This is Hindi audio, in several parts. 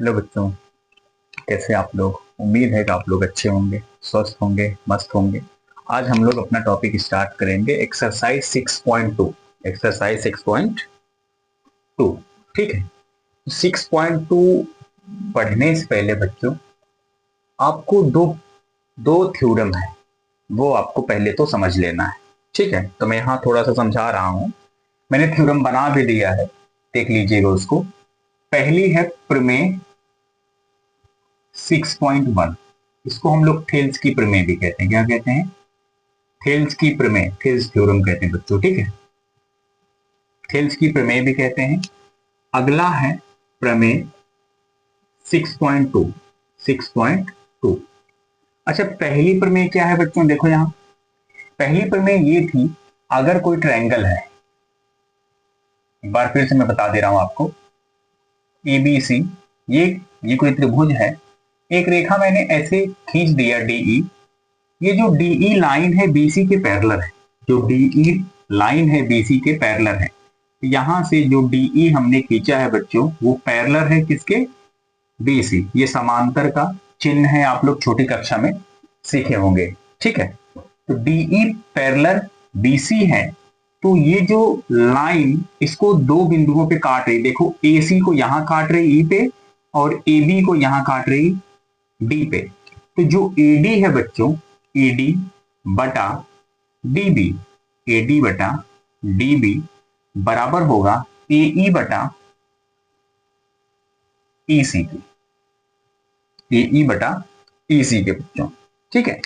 हेलो बच्चों, कैसे आप लोग। उम्मीद है कि आप लोग अच्छे होंगे, स्वस्थ होंगे, मस्त होंगे। आज हम लोग अपना टॉपिक स्टार्ट करेंगे एक्सरसाइज 6.2। एक्सरसाइज 6.2, ठीक है। 6.2 पढ़ने से पहले बच्चों आपको दो दो थ्योरम है, वो आपको पहले तो समझ लेना है, ठीक है। तो मैं यहाँ थोड़ा सा समझा रहा हूँ। मैंने थ्योरम बना भी दिया है, देख लीजिएगा उसको। पहली है प्रमेय 6.1। इसको हम लोग थेल्स की प्रमेय भी कहते हैं। क्या कहते हैं? थेल्स की प्रमेय, थेल्स थ्योरम कहते हैं बच्चों, ठीक है। थेल्स की प्रमेय भी कहते हैं। अगला है प्रमेय 6.2। 6.2, अच्छा, पहली प्रमेय क्या है बच्चों? देखो यहां पहली प्रमेय ये थी, अगर कोई ट्रायंगल है, एक बार फिर से मैं बता दे रहा हूं आपको। एबीसी, ये कोई त्रिभुज है। एक रेखा मैंने ऐसे खींच दिया डीई। ये जो डीई लाइन है बीसी के पैरेलल है। जो डीई लाइन है बीसी के पैरेलल है। यहां से जो डीई हमने खींचा है बच्चों, वो पैरेलल है किसके? बीसी। ये समांतर का चिन्ह है, आप लोग छोटी कक्षा में सीखे होंगे, ठीक है। तो डीई पैरेलल बीसी है। तो ये जो लाइन इसको दो बिंदुओं पे काट रही, देखो एसी को यहां काट रही ई पे, और एबी को यहां काट रही डी पे। तो जो एडी है बच्चों, एडी बटा डीबी, एडी बटा डीबी बराबर होगा एई बटा ईसी के। एई बटा ईसी के बच्चों, ठीक है।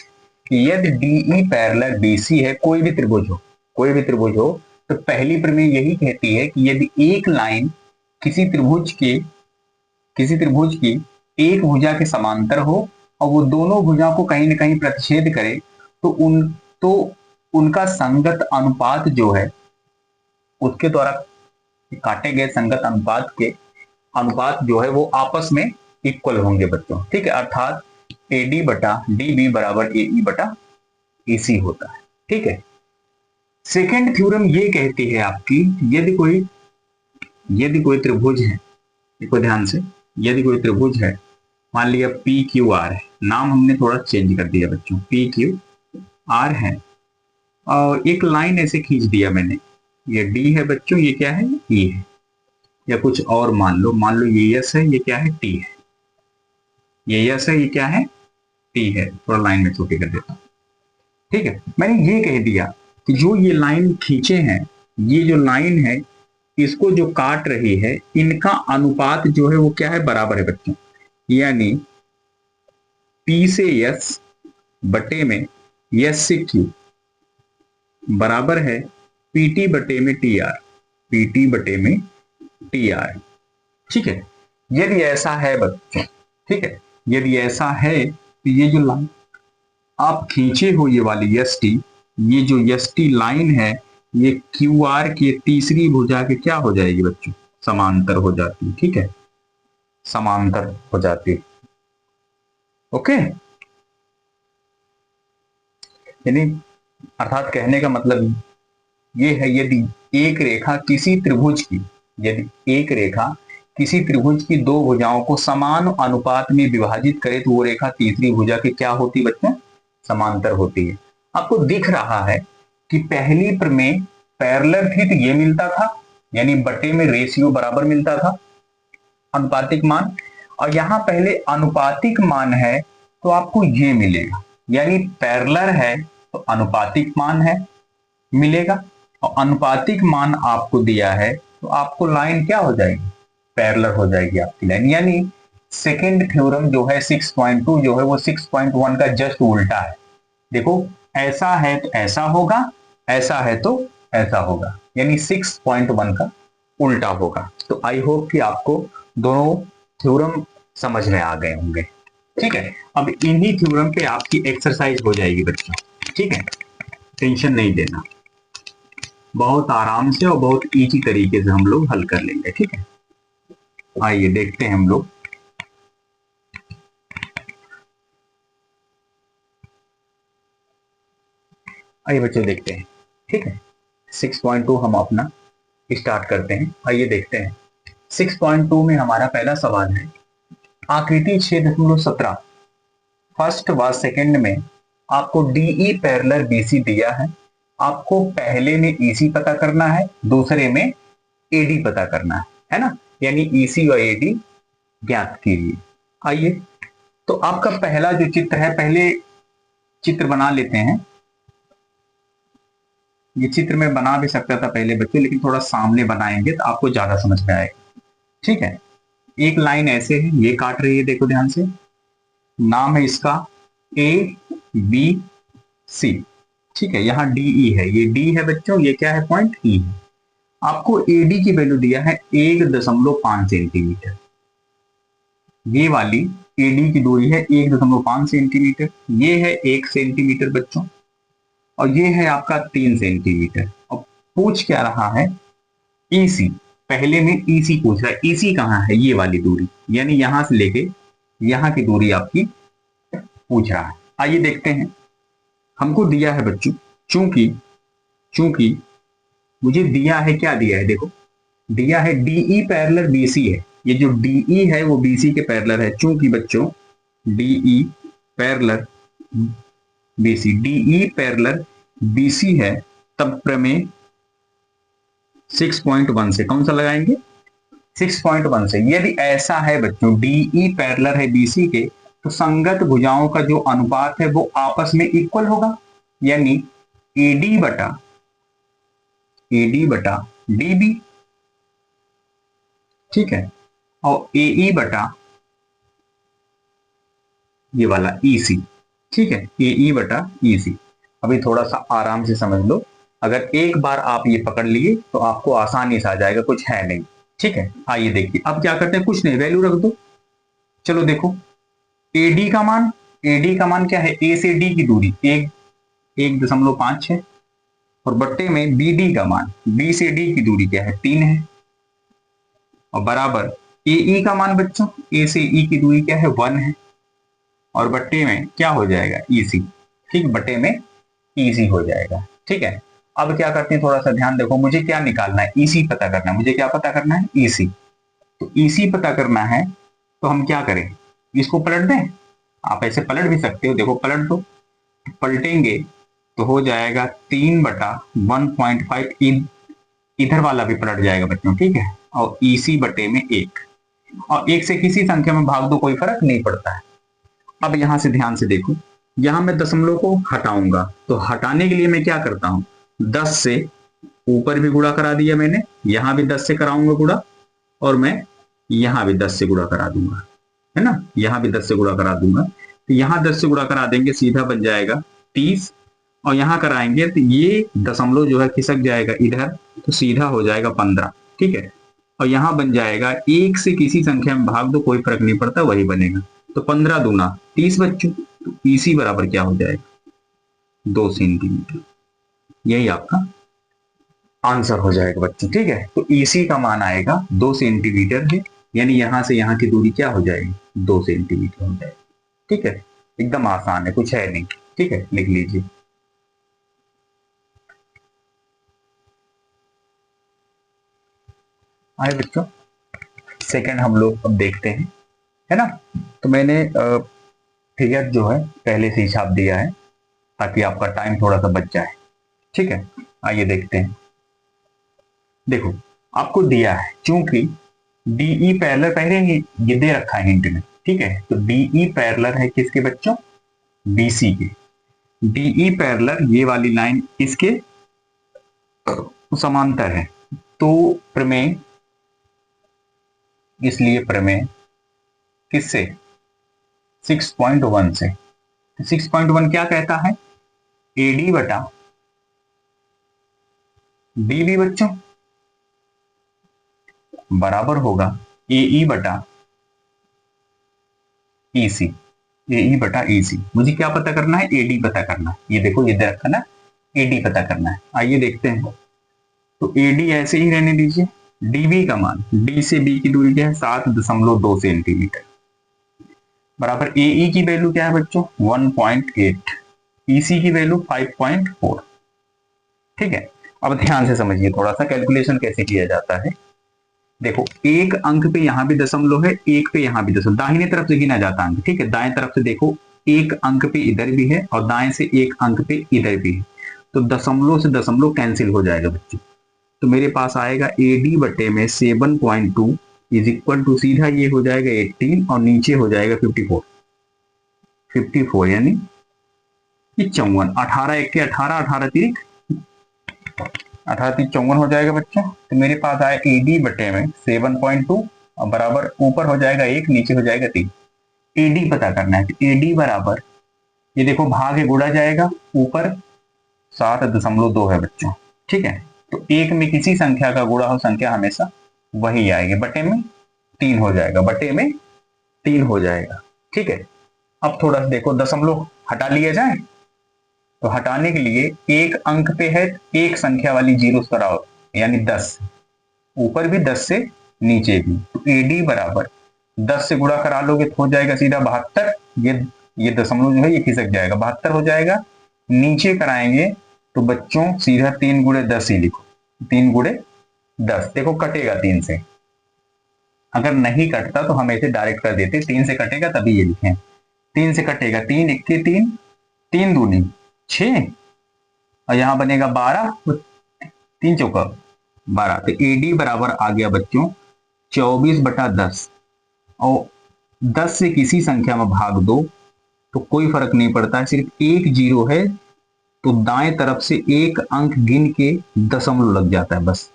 यदि डीई पैरेलल बीसी है, कोई भी त्रिभुज हो, कोई भी त्रिभुज हो, तो पहली प्रमेय यही कहती है कि यदि एक लाइन किसी त्रिभुज के किसी त्रिभुज की एक भुजा के समांतर हो और वो दोनों भुजा को कहीं ना कहीं प्रतिच्छेद करे, तो तो उनका संगत अनुपात जो है, उसके द्वारा काटे गए संगत अनुपात के अनुपात जो है वो आपस में इक्वल होंगे बच्चों, ठीक है। अर्थात एडी बटा डीबी बराबर एई बटा ईसी होता है, ठीक है। सेकेंड थ्योरम ये कहती है आपकी, यदि कोई त्रिभुज है, देखो ध्यान से, यदि कोई त्रिभुज है, मान लिया पी क्यू आर है। नाम हमने थोड़ा चेंज कर दिया बच्चों, पी क्यू आर है। और एक लाइन ऐसे खींच दिया मैंने, ये डी है बच्चों, ये क्या है? ई है। या कुछ और मान लो ये यस है, ये क्या है? टी है। ये यस है, ये क्या है? टी है। थोड़ा लाइन में छोटी कर देता हूं, ठीक है। मैंने ये कह दिया कि जो ये लाइन खींचे हैं, ये जो लाइन है, इसको जो काट रही है, इनका अनुपात जो है वो क्या है? बराबर है बच्चों। यानी पी से यस बटे में यस से क्यू बराबर है पीटी बटे में टी आर। पीटी बटे में टी आर, ठीक है। यदि ऐसा है बच्चों, ठीक है, यदि ऐसा है तो ये जो लाइन आप खींचे हो, ये वाली यस टी, ये जो यस टी लाइन है, ये क्यू आर की तीसरी भुजा के क्या हो जाएगी बच्चों? समांतर हो जाती, ठीक है, समांतर हो जाती। ओके, यानी अर्थात कहने का मतलब ये है, यदि एक रेखा किसी त्रिभुज की दो भुजाओं को समान अनुपात में विभाजित करे, तो वो रेखा तीसरी भुजा की क्या होती बच्चों? समांतर होती है। आपको दिख रहा है कि पहली प्रमेय पैरेलल थी तो ये मिलता था, यानी बटे में रेशियो बराबर मिलता था, अनुपातिक मान। और यहां पहले अनुपातिक मान है तो आपको ये मिलेगा, यानी पैरेलल है तो अनुपातिक मान है मिलेगा। और अनुपातिक मान आपको दिया है तो आपको लाइन क्या हो जाएगी? पैरेलल हो जाएगी आपकी लाइन। यानी सेकेंड थ्योरम जो है 6.2 जो है वो 6.1 का जस्ट उल्टा है। देखो, ऐसा है तो ऐसा होगा, ऐसा है तो ऐसा होगा, यानी 6.1 का उल्टा होगा। तो आई होप कि आपको दोनों थ्योरम समझ में आ गए होंगे, ठीक है। अब इन्हीं थ्योरम पे आपकी एक्सरसाइज हो जाएगी बच्चों, ठीक है। टेंशन नहीं देना, बहुत आराम से और बहुत इजी तरीके से हम लोग हल कर लेंगे, ठीक है। आइए देखते हैं हम लोग। आइए बच्चों देखते हैं, ठीक है। 6.2 हम अपना स्टार्ट करते हैं। आइए देखते हैं। 6.2 में हमारा पहला सवाल है, आकृति 6.17 फर्स्ट व सेकंड में आपको डीई पैरेलल बीसी दिया है, आपको पहले में ईसी पता करना है, दूसरे में एडी पता करना है ना, यानी ईसी और एडी ज्ञात कीजिए। आइए, तो आपका पहला जो चित्र है, पहले चित्र बना लेते हैं। ये चित्र मैं बना भी सकता था पहले बच्चों, लेकिन थोड़ा सामने बनाएंगे तो आपको ज्यादा समझ में आएगा। ठीक है, एक लाइन ऐसे है, ये काट रही है, देखो ध्यान से, नाम है इसका ए बी सी। ठीक है, यहाँ डीई है, ये डी है बच्चों, ये क्या है, पॉइंट ई है। आपको एडी की वैल्यू दिया है 1.5 सेंटीमीटर, ये वाली एडी की दूरी है 1.5 सेंटीमीटर, ये है 1 सेंटीमीटर बच्चों, और ये है आपका 3 सेंटीमीटर। अब पूछ क्या रहा है, ईसी, पहले में ईसी पूछ रहा है, ईसी कहाँ है, ये वाली दूरी, यानी यहां से लेके यहां की दूरी आपकी पूछ रहा है। आइए देखते हैं, हमको दिया है बच्चों, चूंकि मुझे दिया है, क्या दिया है, देखो दिया है डीई पैरेलल बीसी है, ये जो डीई है वो बीसी के पैरेलल है, चूंकि बच्चों DE parallel BC, DE parallel BC है, तब प्रमेय 6.1 से, कौन सा लगाएंगे, 6.1 से। यदि ऐसा है बच्चों, डीई पैरेलल है बीसी के, तो संगत भुजाओं का जो अनुपात है वो आपस में इक्वल होगा, यानी एडी बटा डीबी। ठीक है, और एई बटा ये वाला ईसी। ठीक है, एई बटा ईसी। अभी थोड़ा सा आराम से समझ लो, अगर एक बार आप ये पकड़ लिए तो आपको आसानी से आ जाएगा, कुछ है नहीं। ठीक है, आइए देखिए, अब क्या करते हैं, कुछ नहीं, वैल्यू रख दो। चलो देखो, एडी का मान क्या है, ए से डी की दूरी 1.5 है, और बट्टे में बीडी का मान, बी से डी की दूरी क्या है, 3 है, और बराबर एई का मान बच्चों, ए से ई की दूरी क्या है, 1 है, और बट्टे में क्या हो जाएगा, ईसी। ठीक, बट्टे में ईसी हो जाएगा। ठीक है, अब क्या करते हैं, थोड़ा सा ध्यान देखो, मुझे क्या निकालना है, ईसी पता करना है, मुझे क्या पता करना है, ईसी। तो ईसी पता करना है, तो हम क्या करें, इसको पलट दें, आप ऐसे पलट भी सकते हो, देखो पलट दो, पलटेंगे तो हो जाएगा 3/1.5, इधर वाला भी पलट जाएगा बच्चों। ठीक है, और ईसी बटे में 1, और 1 से किसी संख्या में भाग दो, कोई फर्क नहीं पड़ता है। अब यहां से ध्यान से देखो, यहां मैं दशमलव को हटाऊंगा, तो हटाने के लिए मैं क्या करता हूं, 10 से ऊपर भी गुणा करा दिया मैंने, यहां भी 10 से कराऊंगा गुणा, और मैं यहां भी 10 से गुणा करा दूंगा, है ना, यहां भी 10 से गुणा करा दूंगा। तो यहां 10 से गुणा करा देंगे, सीधा बन जाएगा 30, और यहां कराएंगे तो ये दशमलव जो है खिसक जाएगा इधर, तो सीधा हो जाएगा 15। ठीक है, और यहां बन जाएगा 1 से किसी संख्या में भाग दो, कोई फर्क नहीं पड़ता, वही बनेगा, तो 15 दूना 30 बच्चों, तो ईसी बराबर क्या हो जाएगा, 2 सेंटीमीटर। यही आपका आंसर हो जाएगा बच्चों। ठीक है, तो ईसी का मान आएगा 2 सेंटीमीटर है, यानी यहां से यहां की दूरी क्या हो जाएगी, 2 सेंटीमीटर हो जाएगी। ठीक है, एकदम आसान है, कुछ है नहीं। ठीक है, लिख लीजिए। आए बच्चों, सेकंड हम लोग अब देखते हैं, है ना। तो मैंने फिगर जो है पहले से ही छाप दिया है, ताकि आपका टाइम थोड़ा सा बच जाए। ठीक है, आइए देखते हैं। देखो, आपको दिया है, चूंकि डीई पैरेलल पहले ही ये दे रखा है हिंट में। ठीक है, तो डीई पैरेलल है किसके बच्चों, बीसी के। डीई पैरेलल ये वाली लाइन इसके समांतर है, तो प्रमेय, इसलिए प्रमेय किससे, 6.1 से। 6.1 क्या कहता है, एडी बटा डीबी बच्चों बराबर होगा एई बटा ईसी। एई बटा ईसी, मुझे क्या पता करना है, एडी पता करना है। ये देखो, ये दे रखा ना, एडी पता करना है। आइए देखते हैं, तो एडी ऐसे ही रहने दीजिए। डीबी का मान, डी से बी की दूरी क्या है, 7.2 सेंटीमीटर, बराबर एई की वैल्यू क्या है बच्चों, 1.8, ईसी की वैल्यू 5.4। ठीक है, अब ध्यान से समझिए, थोड़ा सा कैलकुलेशन कैसे किया जाता है। देखो एक अंक पे यहाँ भी दशमलव है, एक पे यहाँ भी दशमलव, दाहिने तरफ से गिना जाता अंक, ठीक है। दाएं तरफ से देखो एक अंक पे इधर भी है और दाएं से एक अंक पे इधर भी है, तो दशमलव से दशमलव कैंसिल हो जाएगा बच्चों। तो मेरे पास आएगा AD बटे में 7.2 इज इक्वल टू सीधा ये हो जाएगा 18 और नीचे हो जाएगा 54 यानी 54, 18 एक के 18, 18 तीन 54 हो जाएगा बच्चों। तो मेरे पास आया AD बटे में 7.2 और बराबर ऊपर हो जाएगा 1, नीचे हो जाएगा 3। AD पता करना है, तो AD बराबर ये देखो भाग है गुणा जाएगा, ऊपर 7.2 है बच्चों, ठीक है। तो एक में किसी संख्या का गुणा हो संख्या हमेशा वही आएगी, बटे में 3 हो जाएगा, बटे में 3 हो जाएगा, ठीक है। अब थोड़ा सा देखो दशमलव हटा लिया जाए, तो हटाने के लिए एक अंक पे है एक संख्या वाली जीरो कराओ, यानी 10, ऊपर भी 10 से नीचे भी, तो AD बराबर 10 से गुणा करा लोगे तो हो जाएगा सीधा 72, ये दशमलव जो है ये खिसक जाएगा, 72 हो जाएगा। नीचे कराएंगे तो बच्चों सीधा 3 गुणे 10 ही लिखो, 3 गुणे 10, देखो कटेगा 3 से, अगर नहीं कटता तो हम ऐसे डायरेक्ट कर देते, 3 से कटेगा तभी ये लिखें, 3 से कटेगा 3 इक्के 3, 3 दूनी 6 और यहां बनेगा 12, 3 चौका 12, तो AD बराबर आ गया बच्चों 24/10 और 10 से किसी संख्या में भाग दो तो कोई फर्क नहीं पड़ता है, सिर्फ एक जीरो है तो दाएं तरफ से एक अंक गिन के दशमलव लग जाता है बस।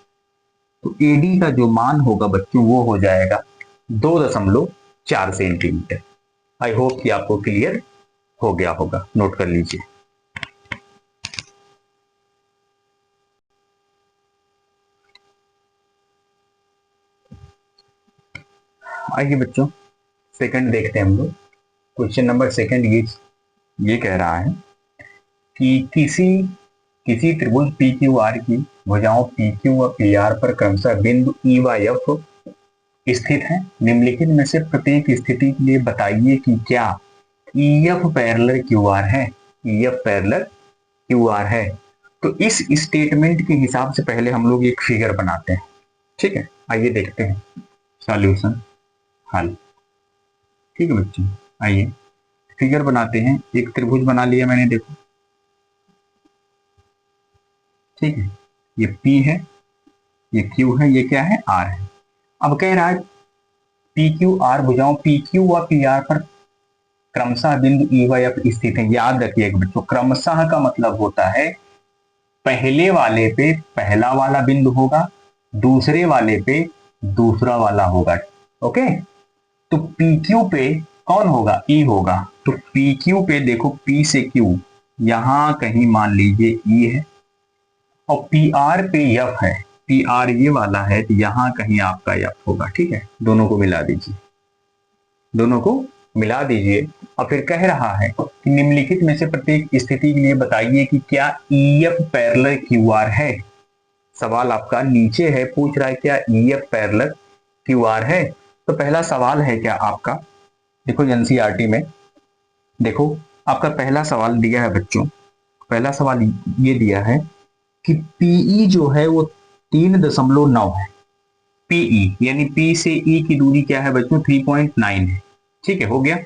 तो AD का जो मान होगा बच्चों वो हो जाएगा 2.4 सेंटीमीटर। आई होप कि आपको क्लियर हो गया होगा, नोट कर लीजिए। आइए बच्चों सेकंड देखते हैं हम लोग। क्वेश्चन नंबर सेकंड ये कह रहा है कि किसी त्रिभुज PQR की भुजाओं PQ व PR पर क्रमशः बिंदु E व F स्थित है। निम्नलिखित में से प्रत्येक स्थिति के लिए बताइए कि क्या EF पैरेलल QR है, EF पैरेलल QR है। तो इस स्टेटमेंट के हिसाब से पहले हम लोग एक फिगर बनाते हैं, ठीक है। आइए देखते हैं सॉल्यूशन हल, ठीक है बच्चों। आइए फिगर बनाते हैं, एक त्रिभुज बना लिया मैंने, देखो ठीक है, ये P है, ये Q है, ये क्या है R है। अब कह रहा है PQR भुजाओं PQ व PR पर क्रमशः बिंदु E व F स्थित है। याद रखिएगा बच्चों, क्रमशः का मतलब होता है पहले वाले पे पहला वाला बिंदु होगा, दूसरे वाले पे दूसरा वाला होगा, ओके। तो PQ पे कौन होगा, E होगा, तो PQ पे देखो P से Q यहां कहीं मान लीजिए E है और PR पे F है, PR ये वाला है तो यहां कहीं आपका F होगा, ठीक है। दोनों को मिला दीजिए, दोनों को मिला दीजिए और फिर कह रहा है कि निम्नलिखित में से प्रत्येक स्थिति के लिए बताइए कि क्या EF पैरेलल QR है। सवाल आपका नीचे है, पूछ रहा है क्या EF पैरेलल QR है। तो पहला सवाल है क्या आपका, देखो NCERT में देखो आपका पहला सवाल दिया है बच्चों, पहला सवाल ये दिया है कि PE जो है वो 3.9 है। PE यानी P से E की दूरी क्या है बच्चों, 3.9 है, ठीक है, हो गया।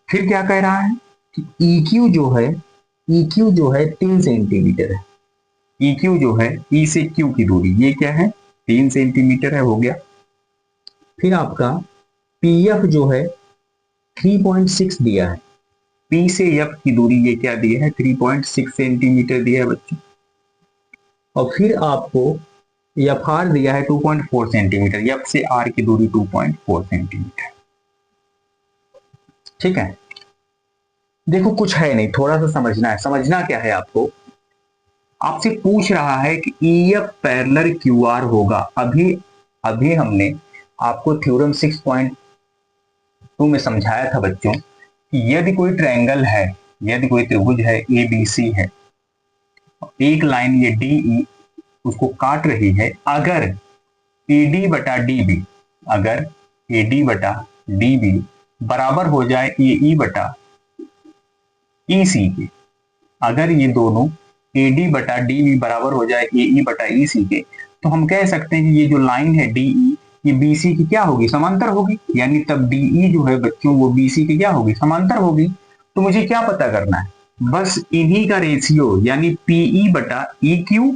फिर क्या कह रहा है कि EQ जो है 3 सेंटीमीटर है। EQ जो है E से Q की दूरी ये क्या है, 3 सेंटीमीटर है, हो गया। फिर आपका PF जो है 3.6 दिया है, P से F की दूरी ये क्या दिया है, 3.6 सेंटीमीटर दिया है बच्चों। और फिर आपको FR दिया है 2.4 सेंटीमीटर, F से R की दूरी 2.4 सेंटीमीटर, ठीक है। देखो कुछ है नहीं, थोड़ा सा समझना है। समझना क्या है आपको, आपसे पूछ रहा है कि EF पैरेलल QR होगा। अभी हमने आपको थ्योरम 6.2 में समझाया था बच्चों कि यदि कोई ट्रायंगल है, यदि कोई त्रिभुज है ABC है, एक लाइन ये DE उसको काट रही है, अगर AD बटा DB बराबर हो जाए AE बटा EC के, अगर ये दोनों AD बटा DB बराबर हो जाए AE बटा EC के, तो हम कह सकते हैं कि ये जो लाइन है DE, ये BC की क्या होगी, समांतर होगी, यानी तब DE जो है बच्चों वो BC की क्या होगी, समांतर होगी। तो मुझे क्या पता करना है, बस इन्हीं का रेशियो यानी PE बटा EQ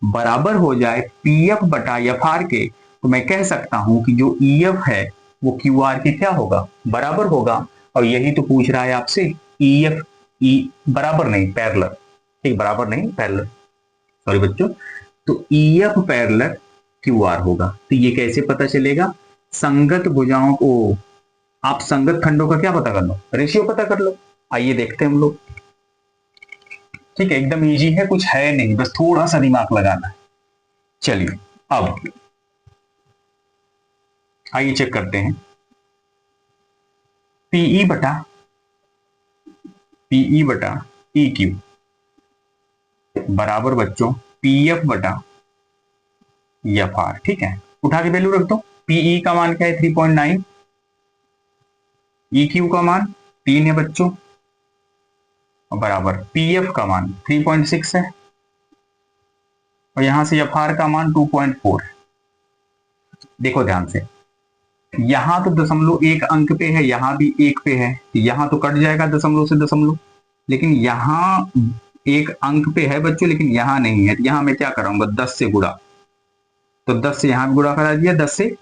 बराबर हो जाए PF बटा FR के, तो मैं कह सकता हूं कि जो EF है वो QR के क्या होगा, बराबर होगा। और यही तो पूछ रहा है आपसे, EF बराबर नहीं पैरेलल, ठीक, बराबर नहीं पैरेलल, सॉरी बच्चों। तो EF पैरेलल QR होगा। तो ये कैसे पता चलेगा, संगत भुजाओं को, आप संगत खंडों का क्या पता कर लो, रेशियो पता कर लो। आइए देखते हैं हम लोग, ठीक है, एकदम इजी है, कुछ है नहीं, बस थोड़ा सा दिमाग लगाना है। चलिए अब आइए चेक करते हैं, PE बटा EQ बराबर बच्चों PF बटा FR, ठीक है, उठा के वैल्यू रख दो। PE का मान क्या है 3.9, EQ का मान 3 है बच्चों, बराबर PF का मान 3.6 है, और यहां से FR का मान 2.4 है। देखो ध्यान से, यहां तो दशमलव एक अंक पे है, यहां भी एक पे है, यहां तो कट जाएगा दशमलव से दशमलव, लेकिन यहां एक अंक पे है बच्चों, लेकिन यहां नहीं है। यहां मैं क्या कराऊंगा, 10 से गुणा, तो 10 से यहां भी गुणा करा दिया, 10 से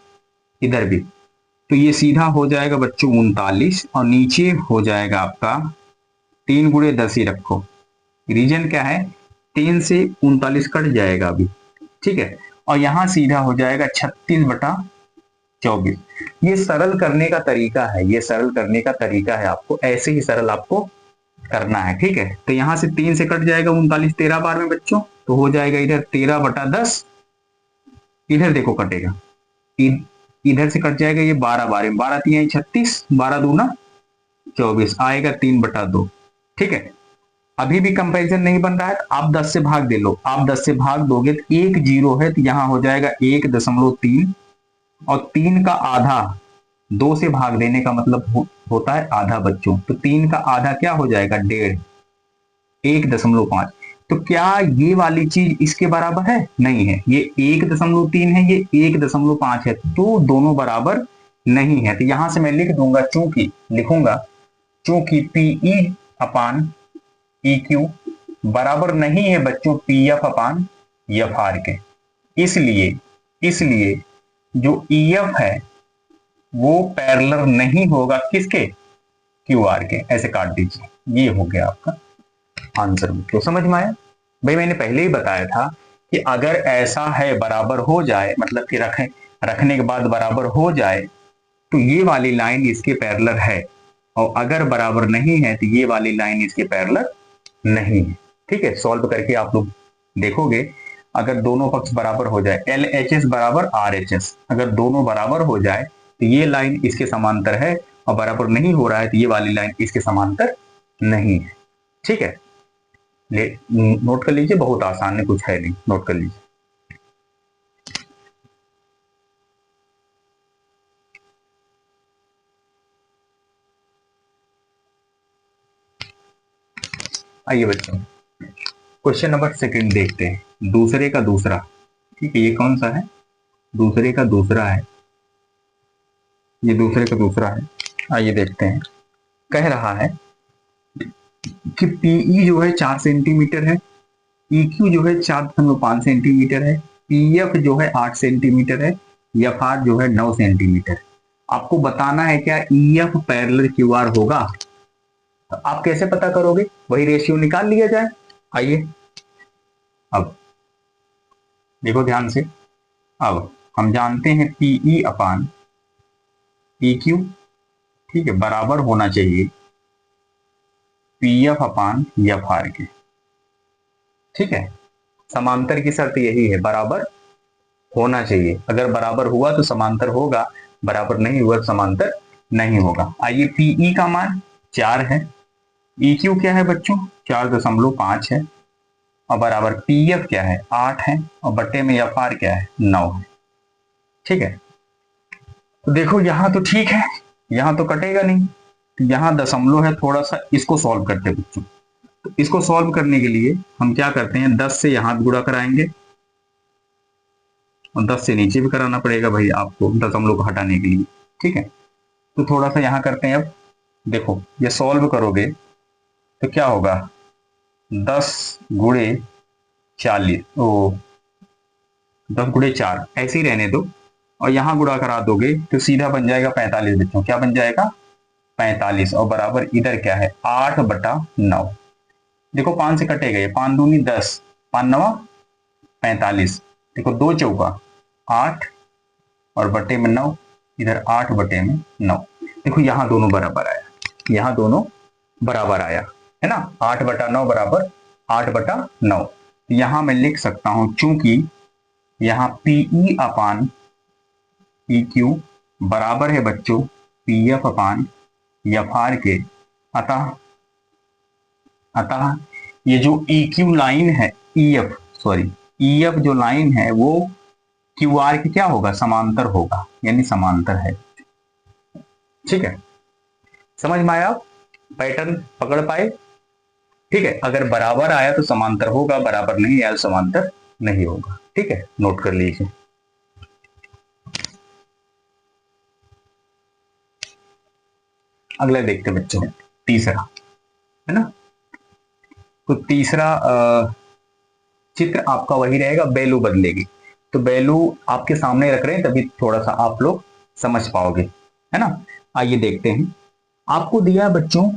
इधर भी, तो ये सीधा हो जाएगा बच्चों 39, और नीचे हो जाएगा आपका 3 गुणे 10 ही रखो, रीजन क्या है, 3 से 39 कट जाएगा अभी, ठीक है, और यहां सीधा हो जाएगा 36 बटा 24। ये सरल करने का तरीका है, ये सरल करने का तरीका है, आपको ऐसे ही सरल आपको करना है, ठीक है। तो यहां से 3 से कट जाएगा 39, 13 बार में बच्चों, तो हो जाएगा इधर 13 बटा 10, इधर देखो कटेगा, इधर से कट जाएगा ये 12 बार में, 12 3 36, 12 दूना 24, आएगा 3 बटा 2, ठीक है। अभी भी कंपैरिजन नहीं बन रहा है, तो आप 10 से भाग दे लो, आप 10 से भाग दोगे तो 1 जीरो है, तो यहां हो जाएगा 1.3, और 3 का आधा 2 से भाग देने का मतलब होता है आधा बच्चों, तो 3 का आधा क्या हो जाएगा, 1.5, 1.5। तो क्या ये वाली चीज इसके बराबर है, नहीं है, ये 1.3 है, ये 1.5 है, तो दोनों बराबर नहीं है। तो यहां से मैं लिख दूंगा, चूंकि PE अपान EQ बराबर नहीं है बच्चों PF अपान FR के, इसलिए जो EF है वो पैरेलल नहीं होगा किसके, QR के, ऐसे काट दीजिए। ये हो गया आपका आंसर। तो समझ में आया भाई, मैंने पहले ही बताया था कि अगर ऐसा है बराबर हो जाए, मतलब कि रखने के बाद बराबर हो जाए, तो ये वाली लाइन इसके पैरेलल है, और अगर बराबर नहीं है तो ये वाली लाइन इसके पैरेलल नहीं है, ठीक है। सॉल्व करके आप लोग देखोगे, अगर दोनों पक्ष बराबर हो जाए, LHS बराबर RHS, अगर दोनों बराबर हो जाए तो ये लाइन इसके समांतर है, और बराबर नहीं हो रहा है तो ये वाली लाइन इसके समांतर नहीं है, ठीक है। नोट कर लीजिए, बहुत आसान है, कुछ है नहीं, नोट कर लीजिए। आइए बच्चों, क्वेश्चन नंबर सेकंड देखते हैं, दूसरे का दूसरा, ठीक है, ये कौन सा है, दूसरे का दूसरा है, ये दूसरे का दूसरा है। आइए देखते हैं, कह रहा है कि PE जो है 4 सेंटीमीटर है, EQ जो है 4.5 सेंटीमीटर है, PF जो है 8 सेंटीमीटर है, FR जो है 9 सेंटीमीटर। आपको बताना है क्या EF पैरेलल QR होगा। तो आप कैसे पता करोगे, वही रेशियो निकाल लिया जाए। आइए अब देखो ध्यान से, अब हम जानते हैं PE अपान EQ, ठीक है, बराबर होना चाहिए PF अपान FR के, ठीक है। समांतर की शर्त यही है, बराबर होना चाहिए, अगर बराबर हुआ तो समांतर होगा, बराबर नहीं हुआ तो समांतर नहीं होगा। आइए PE का मान 4 है, EQ क्या है बच्चों 4.5 है, और बराबर PF क्या है 8 है, और बट्टे में FR क्या है 9 है, ठीक है। तो देखो यहां तो ठीक है, यहां तो कटेगा नहीं, तो यहां दशमलव है, थोड़ा सा इसको सॉल्व करते हैं बच्चों। तो इसको सॉल्व करने के लिए हम क्या करते हैं, 10 से यहां गुणा कराएंगे, और 10 से नीचे भी कराना पड़ेगा भाई आपको दशमलव को हटाने के लिए, ठीक है। तो थोड़ा सा यहाँ करते हैं। अब देखो ये सॉल्व करोगे तो क्या होगा, 10 × 40 ओ 10 × 4 ऐसे ही रहने दो, और यहाँ गुणा करा दोगे तो सीधा बन जाएगा 45 बच्चों। क्या बन जाएगा, 45, और बराबर इधर क्या है 8/9। देखो 5 से कटेगा ये, 5 दूनी 10, 5 9 45। देखो 2 चौका 8 और बटे में 9, इधर 8/9। देखो यहाँ दोनों बराबर आया, यहाँ दोनों बराबर आया है ना, 8/9 बराबर 8/9। यहाँ मैं लिख सकता हूं चूंकि यहाँ PE अपान PQ बराबर है बच्चों PF अपान FR के, अतः ये जो EQ लाइन है, EF जो लाइन है वो QR की क्या होगा, समांतर होगा, यानी समांतर है। ठीक है, समझ में आया, पैटर्न पकड़ पाए। ठीक है, अगर बराबर आया तो समांतर होगा, बराबर नहीं आया तो समांतर नहीं होगा। ठीक है, नोट कर लीजिए। अगला देखते हैं बच्चों, तीसरा है ना। तो तीसरा चित्र आपका वही रहेगा, वैल्यू बदलेगी। तो वैल्यू आपके सामने रख रहे हैं तभी थोड़ा सा आप लोग समझ पाओगे, है ना। आइए देखते हैं, आपको दिया है बच्चों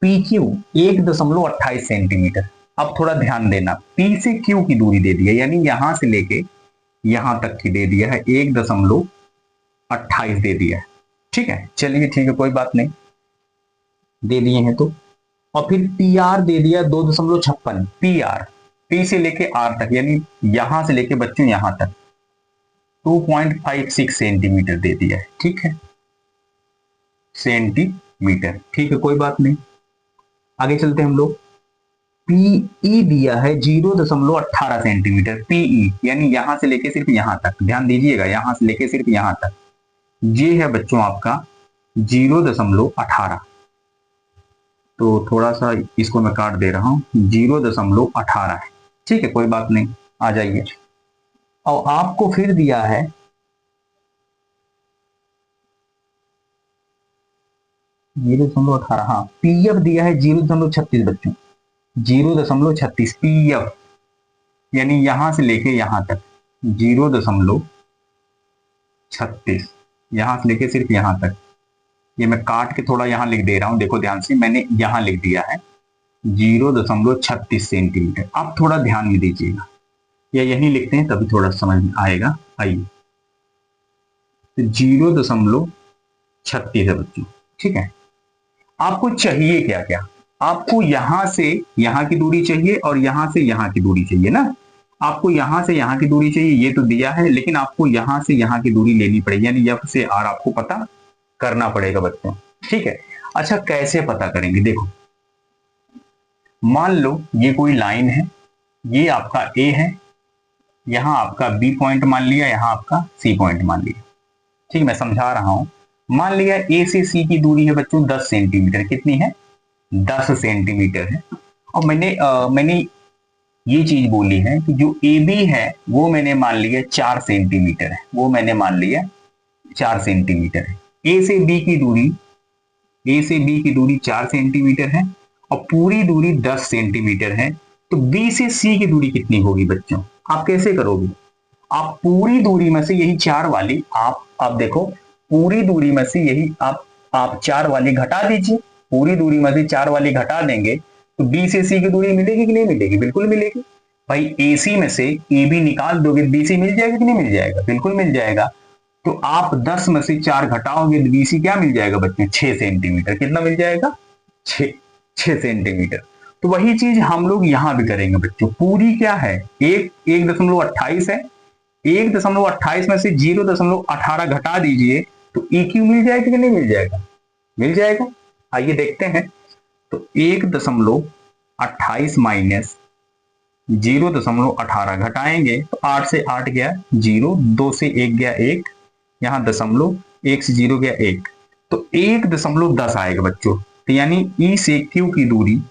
PQ 1.28 सेंटीमीटर। अब थोड़ा ध्यान देना, P से Q की दूरी दे दी है, यानी यहां से लेके यहां तक की दे दिया है 1.28 दे दिया है। ठीक है, चलिए ठीक है, कोई बात नहीं, दे दिए हैं तो। और फिर PR दे दिया 2.56, PR P से लेके R तक, यानी यहां से लेके बच्चों यहां तक 2.56 सेंटीमीटर दे दिया है। ठीक है, सेंटीमीटर, ठीक है, कोई बात नहीं। आगे चलते हम लोग, PE दिया है 0.18 सेंटीमीटर, PE यानी यहां से लेके सिर्फ यहां तक, ध्यान दीजिएगा, यहां से लेके सिर्फ यहां तक, ये है बच्चों आपका 0.18। तो थोड़ा सा इसको मैं काट दे रहा हूं, 0.18 है। ठीक है, कोई बात नहीं, आ जाइए। और आपको फिर दिया है 0.18, हाँ, PF दिया है 0.36 बच्चों, 0.36 PF, यानी यहां से लेके यहां तक 0.36, यहां से लेके सिर्फ यहां तक। ये मैं काट के थोड़ा यहां लिख दे रहा हूं, देखो ध्यान से, मैंने यहां लिख दिया है 0.36 सेंटीमीटर। आप थोड़ा ध्यान में दीजिएगा, या यहीं लिखते हैं तभी थोड़ा समझ में आएगा। आइए, तो 0.36 है बच्चों। ठीक है, आपको चाहिए क्या क्या, आपको यहां से यहां की दूरी चाहिए और यहां से यहां की दूरी चाहिए ना। आपको यहां से यहां की दूरी चाहिए, ये तो दिया है, लेकिन आपको यहां से यहां की दूरी लेनी पड़ेगी, यानी F से R आपको पता करना पड़ेगा बच्चों। ठीक है, अच्छा कैसे पता करेंगे, देखो मान लो ये कोई लाइन है, ये आपका A है, यहां आपका B पॉइंट मान लिया, यहां आपका C पॉइंट मान लिया। ठीक, मैं समझा रहा हूं। मान लिया A से C की दूरी है बच्चों 10 सेंटीमीटर, कितनी है, 10 सेंटीमीटर है। और मैंने ये चीज बोली है कि जो AB है वो मैंने मान लिया 4 सेंटीमीटर है, वो मैंने मान लिया 4 सेंटीमीटर है। A से B की दूरी 4 सेंटीमीटर है और पूरी दूरी 10 सेंटीमीटर है। तो B से C की दूरी कितनी होगी बच्चों, आप कैसे करोगे, आप पूरी दूरी में से यही 4 वाली आप देखो, पूरी दूरी में से यही आप 4 वाली घटा दीजिए, पूरी दूरी में से 4 वाली घटा देंगे तो B से C की दूरी मिलेगी कि नहीं मिलेगी, बिल्कुल मिलेगी। भाई AC में से AB निकाल दोगे, BC मिल जाएगा कि नहीं मिल जाएगा, बिल्कुल मिल जाएगा। तो आप 10 में से 4 घटाओगे तो BC क्या मिल जाएगा बच्चों, 6 सेंटीमीटर, कितना मिल जाएगा, 6 सेंटीमीटर। तो वही चीज हम लोग यहां भी करेंगे बच्चों, पूरी क्या है 1.28 है, 1.28 में से 0.18 घटा दीजिए तो EQ मिल जाएगा कि नहीं मिल जाएगा, मिल जाएगा। आइए देखते हैं, तो 1.28 माइनस 0.18 घटाएंगे तो 8 से 8 गया 0, 2 से 1 गया 1, यहां दशमलव, 1 से 0 गया 1, तो 1.10 आएगा बच्चों। तो यानी E से Q की दूरी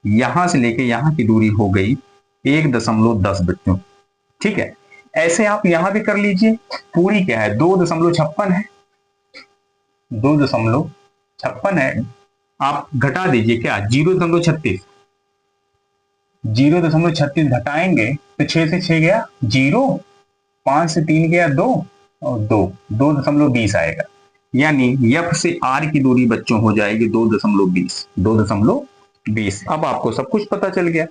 यहां से लेके यहां की दूरी हो गई 1.10 बच्चों। ठीक है, ऐसे आप यहां भी कर लीजिए। पूरी क्या है, 2.56 है, 2.56 है। आप घटा दीजिए क्या, 0.36, 0.36 घटाएंगे तो 6 से 6 गया 0, 5 से 3 गया 2, और 2.20 आएगा। यानी यफ से आर की दूरी बच्चों हो जाएगी 2.20, 2.20। अब आपको सब कुछ पता चल गया,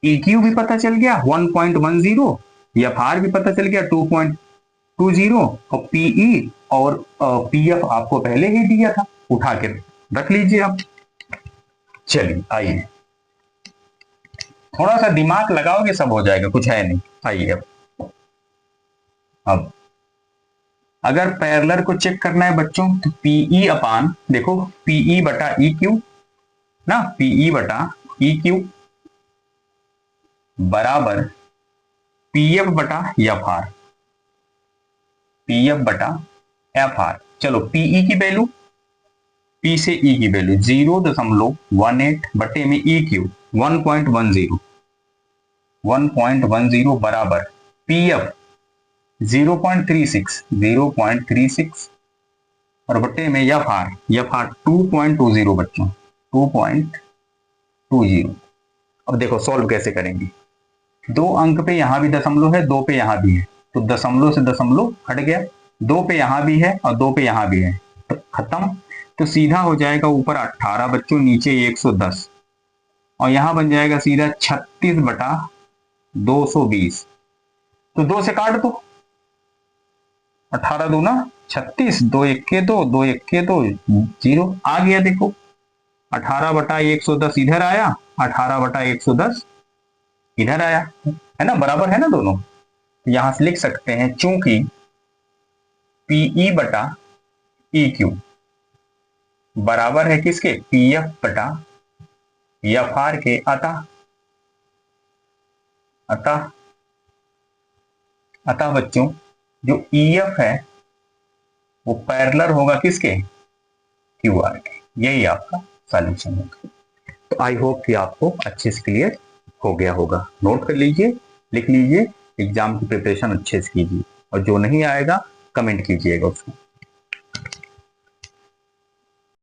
EQ भी पता चल गया 1.10, एफ आर भी पता चल गया 2.20, और पीई और पीएफ आपको पहले ही दिया था, उठा के रख लीजिए आप। चलिए आइए, थोड़ा सा दिमाग लगाओगे सब हो जाएगा, कुछ है नहीं। आइए अब अगर पैरेलल को चेक करना है बच्चों तो पीई अपान, देखो पीई बटा ई क्यू ना, पीई बटा ई क्यू बराबर पीएफ बटा एफ आर, पीएफ बटा एफ आर। चलो पीई की वैल्यू, पी से ई की वैल्यू 0.18 बटे में ई क्यू 1.10, 1.10 बराबर पीएफ 0.36 और बटे में एफ आर 2.20 बच्चों, 2.20। अब देखो सॉल्व कैसे करेंगे, 2 अंक पे यहां भी दशमलव है, 2 पे यहां भी है, तो दशमलव से दशमलव हट गया, 2 पे यहां भी है और 2 पे यहां भी है, तो खत्म। तो सीधा हो जाएगा ऊपर 18 बच्चों, नीचे 110, और यहां बन जाएगा सीधा 36 बटा 220। तो 2 से काट दो, 18 दूना 36, 2 1 2, 2 1 2, 0 आ गया। देखो 18 बटा 110 इधर आया, 18 बटा 110 इधर आया, है ना, बराबर है ना दोनों। यहां से लिख सकते हैं चूंकि पीई बटा ई क्यू बराबर है किसके, पीएफ बटा एफ आर के, अतः बच्चों जो ईएफ है वो पैरेलल होगा किसके, क्यू आर के। यही आपका सॉल्यूशन होगा। तो आई होप कि आपको अच्छे से क्लियर हो गया होगा। नोट कर लीजिए, लिख लीजिए, एग्जाम की प्रिपरेशन अच्छे से कीजिए, और जो नहीं आएगा कमेंट कीजिएगा उसको।